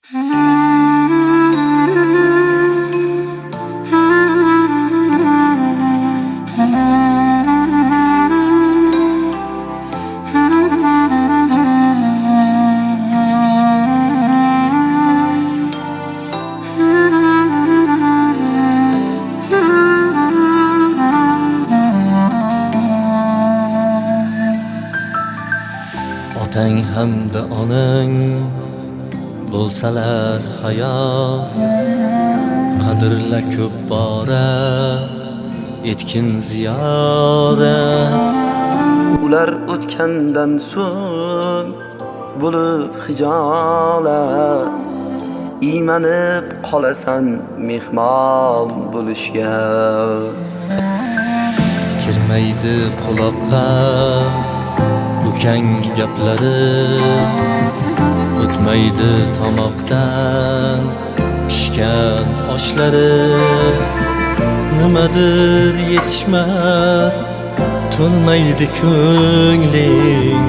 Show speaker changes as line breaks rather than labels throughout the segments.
Otang hamda onang bo'lsalar hayot, qadrla ko'p bora etkin ziyorat.
Ular o'tgandan so'ng bo'lib hijolat, iymanib qolasan mehmon bo'lishga.
Kirmaydi quloqqa ukang gaplari, o'tmaydi tomoqdan pishgan oshlari. Nimadir yetishmas, to'lmaydi ko'ngling,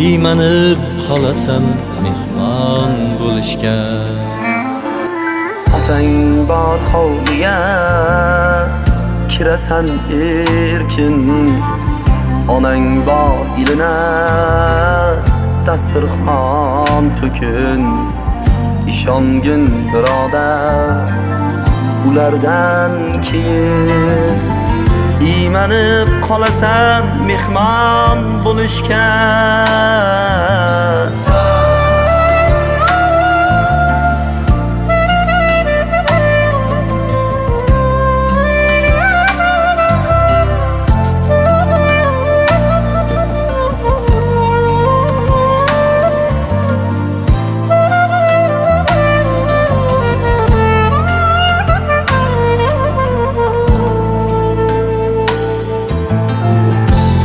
iymanib qolasan mehmon bo'lishga.
Otang bor hovliga kirasan erkin, onang bor ilina dasturxon to'kin. Ishongin birodar, ulardan keyin iymanib qolasan mehmon bo'lishga.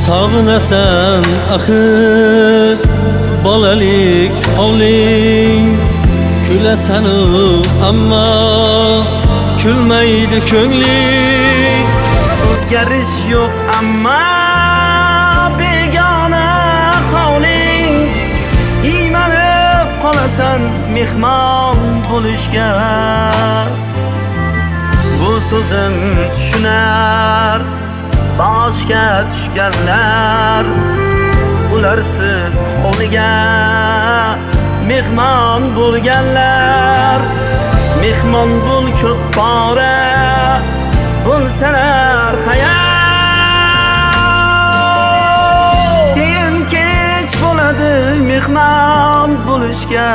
Sog'inasan axir bolalik hovling, kulasanu ammo kulmaydi ko'ngling.
O'zgarish yo'q ammo begona hovling, iymanib qolasan mehmon bo'lishga. Bu so'zim tushunar boshga tushganlar, ularsiz hovliga mehmon bo'lganlar. Mehmon bo'l ko'p bora bo'lsalar hayot, keyin kech bo'ladi mehmon bo'lishga.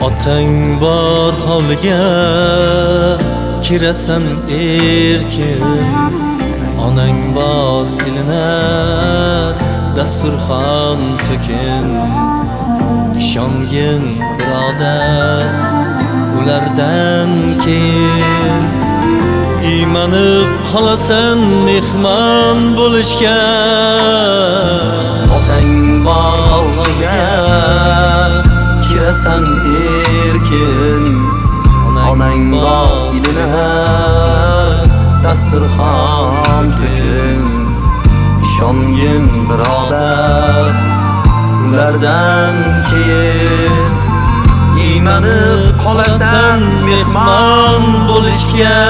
Otang bor hovliga kirasan erkin, onang bor ilinar dasturxon to'kin. Ishongin birodar, ulardan keyin iymanib qolasan mehmon bo'lishga.
Otang bor hovliga kirasan erkin, onang bor ilina dasturxon to'kin. Ishongin birodar, ulardan keyin iymanib qolasan mehmon bo'lishga.